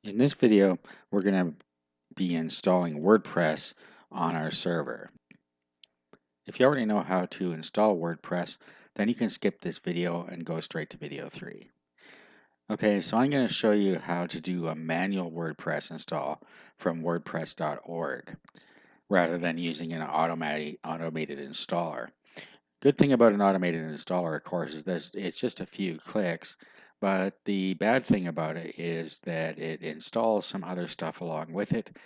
In this video, we're going to be installing WordPress on our server. If you already know how to install WordPress, then you can skip this video and go straight to video 3. Okay, so I'm going to show you how to do a manual WordPress install from WordPress.org rather than using an automated installer. Good thing about an automated installer, of course, is that it's just a few clicks, but the bad thing about it is that it installs some other stuff along with it,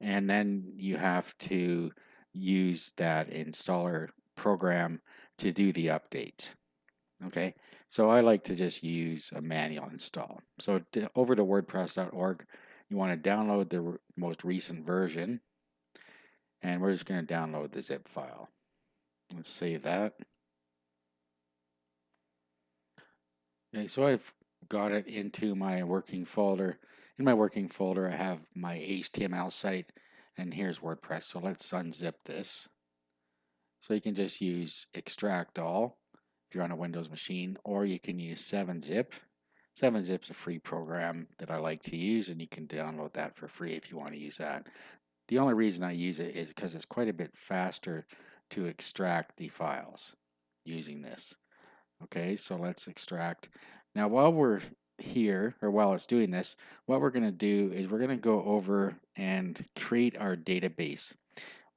and then you have to use that installer program to do the updates. Okay, so I like to just use a manual install. So over to WordPress.org, you want to download the most recent version, and we're just going to download the zip file. Let's save that. Okay, so I've got it into my working folder. In my working folder, I have my HTML site, and here's WordPress. So let's unzip this. So you can just use extract all if you're on a Windows machine, or you can use 7-zip. 7-zip's a free program that I like to use, and you can download that for free if you want to use that. The only reason I use it is because it's quite a bit faster to extract the files using this. Okay, so let's extract. Now while we're here, or while it's doing this, what we're going to do is we're going to go over and create our database.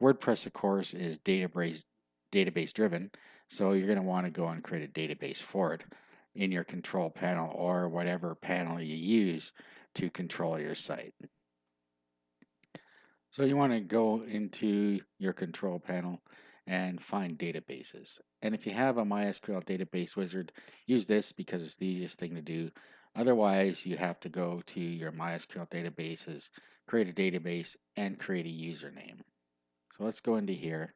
WordPress, of course, is database driven, so you're going to want to go and create a database for it in your control panel or whatever panel you use to control your site. So you want to go into your control panel and find databases. And if you have a MySQL database wizard, use this because it's the easiest thing to do. Otherwise, you have to go to your MySQL databases, create a database, and create a username. So let's go into here.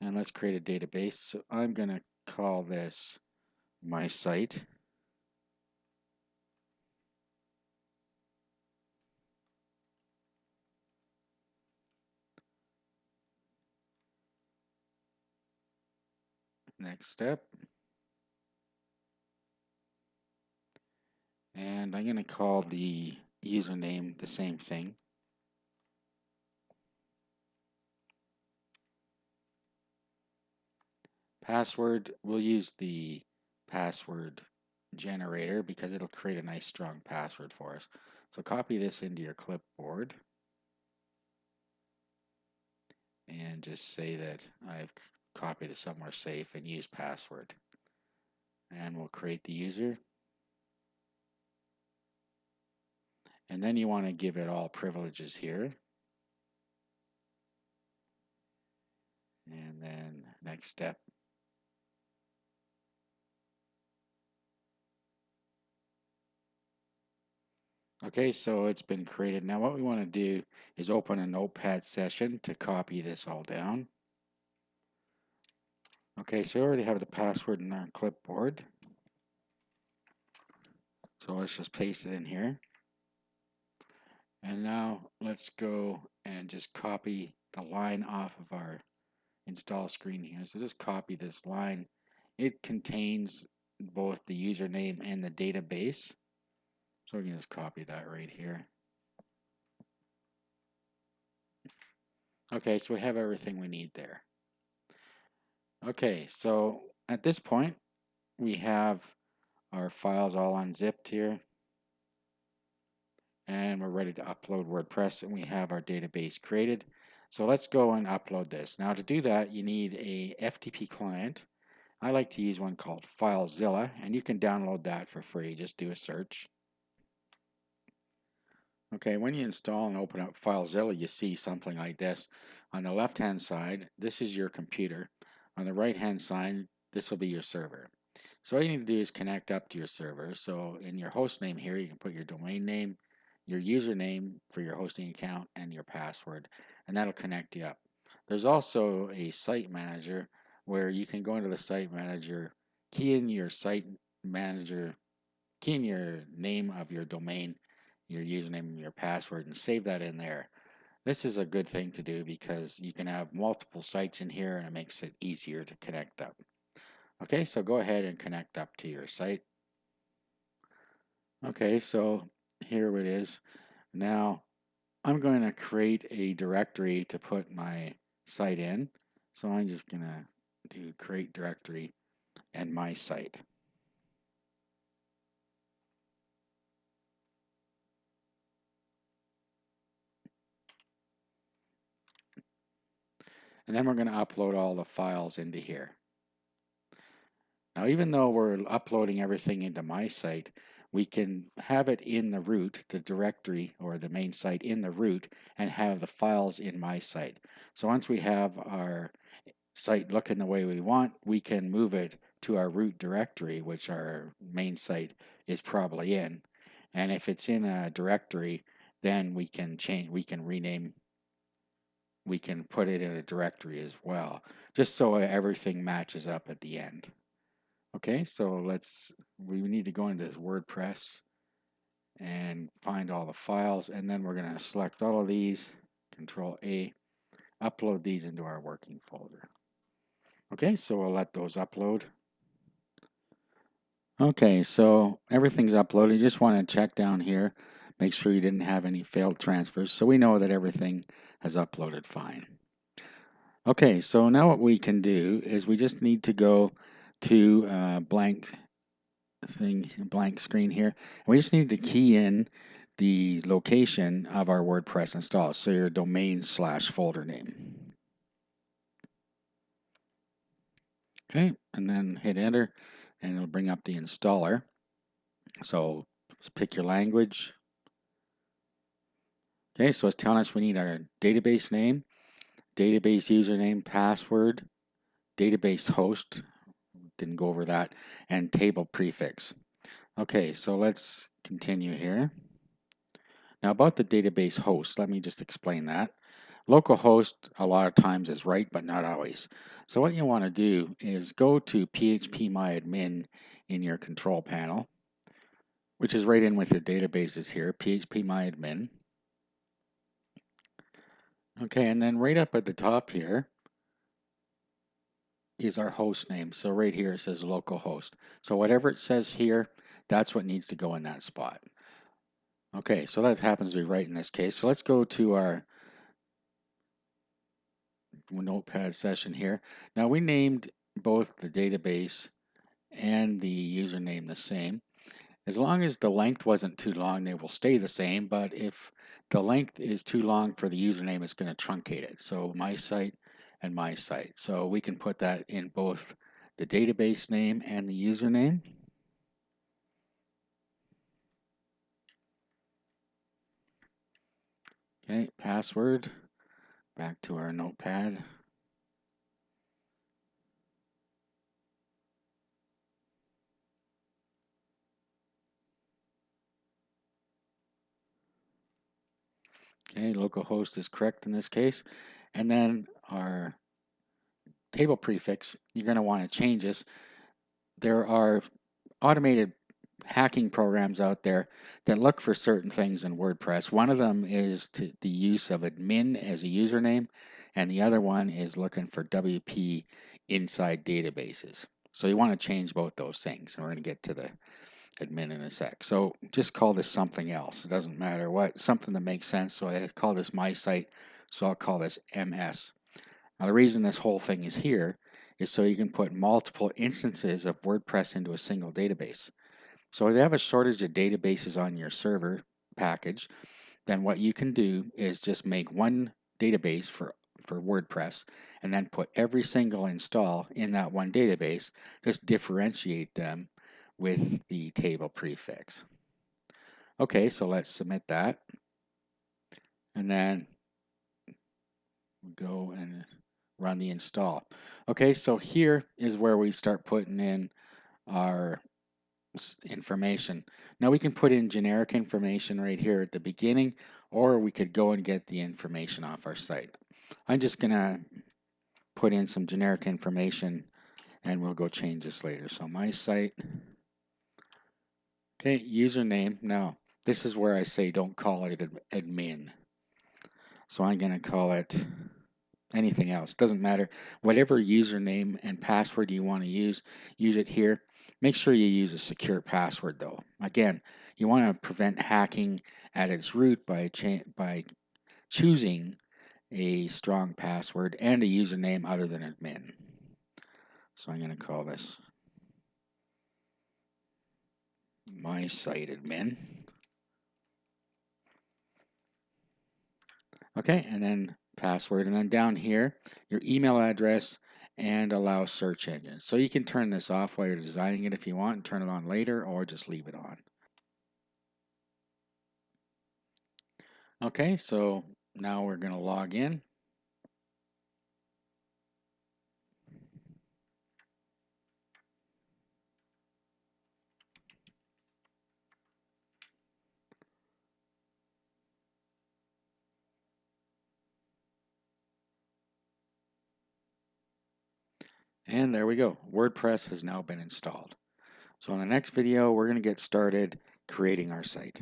And let's create a database. So I'm going to call this my site. Next step. And I'm going to call the username the same thing. Password, we'll use the password generator because it'll create a nice strong password for us. So copy this into your clipboard and just say that I've copied it somewhere safe and use password. And we'll create the user. And then you want to give it all privileges here. And then next step. Okay, so it's been created. Now what we want to do is open a notepad session to copy this all down. Okay, so we already have the password in our clipboard. So let's just paste it in here. And now let's go and just copy the line off of our install screen here. So just copy this line. It contains both the username and the database. So we can just copy that right here. Okay, so we have everything we need there. Okay, so at this point, we have our files all unzipped here. And we're ready to upload WordPress, and we have our database created. So let's go and upload this. Now to do that, you need a FTP client. I like to use one called FileZilla, and you can download that for free. Just do a search. Okay, when you install and open up FileZilla, you see something like this. On the left-hand side, this is your computer. On the right-hand side, this will be your server. So all you need to do is connect up to your server. So in your host name here, you can put your domain name, your username for your hosting account, and your password, and that'll connect you up. There's also a site manager where you can go into the site manager, key in your site manager, key in your name of your domain, your username, and your password, and save that in there. This is a good thing to do because you can have multiple sites in here and it makes it easier to connect up. Okay, so go ahead and connect up to your site. Okay, so here it is. Now I'm going to create a directory to put my site in. So I'm just going to do create directory and my site. And then we're going to upload all the files into here. Now, even though we're uploading everything into my site, we can have it in the root, the directory or the main site in the root, and have the files in my site. So once we have our site looking the way we want, we can move it to our root directory, which our main site is probably in. And if it's in a directory, then we can change, we can rename, we can put it in a directory as well, just so everything matches up at the end. Okay, so we need to go into this WordPress and find all the files, and then we're going to select all of these, Control A, upload these into our working folder. Okay, so we'll let those upload. Okay, so everything's uploaded. You just want to check down here, make sure you didn't have any failed transfers, so we know that everything has uploaded fine. Okay, so now what we can do is we just need to go to blank screen here. We just need to key in the location of our WordPress install, so your domain/folder name. Okay, and then hit enter, and it'll bring up the installer. So just pick your language. Okay, so it's telling us we need our database name, database username, password, database host, didn't go over that, and table prefix. Okay, so let's continue here. Now about the database host, let me just explain that. Localhost a lot of times is right, but not always. So what you want to do is go to phpMyAdmin in your control panel, which is right in with your databases here, phpMyAdmin. Okay, and then right up at the top here is our host name. So right here it says localhost. So whatever it says here, that's what needs to go in that spot. Okay, so that happens to be right in this case. So let's go to our notepad session here. Now we named both the database and the username the same. As long as the length wasn't too long, they will stay the same, but if the length is too long for the username, it's going to truncate it. So my site and my site. So we can put that in both the database name and the username. Okay, password, back to our notepad. Okay, localhost is correct in this case. And then our table prefix, you're going to want to change this. There are automated hacking programs out there that look for certain things in WordPress. One of them is the use of admin as a username, and the other one is looking for WP inside databases. So you want to change both those things, and we're going to get to the admin in a sec. So just call this something else. It doesn't matter what, something that makes sense. So I call this my site, so I'll call this MS. Now the reason this whole thing is here is so you can put multiple instances of WordPress into a single database. So if you have a shortage of databases on your server package, then what you can do is just make one database for WordPress and then put every single install in that one database, just differentiate them with the table prefix. Okay, so let's submit that. And then go and run the install. Okay, so here is where we start putting in our information. Now we can put in generic information right here at the beginning, or we could go and get the information off our site. I'm just gonna put in some generic information and we'll go change this later. So my site, okay, username. Now this is where I say don't call it admin. So I'm gonna call it anything else. Doesn't matter. Whatever username and password you want to use it here. Make sure you use a secure password though. Again, You want to prevent hacking at its root by choosing a strong password and a username other than admin. So I'm going to call this my site admin. Okay, and then password, and then down here, your email address and allow search engines. So you can turn this off while you're designing it if you want and turn it on later, or just leave it on. Okay, so now we're going to log in. And there we go. WordPress has now been installed. So in the next video, we're going to get started creating our site.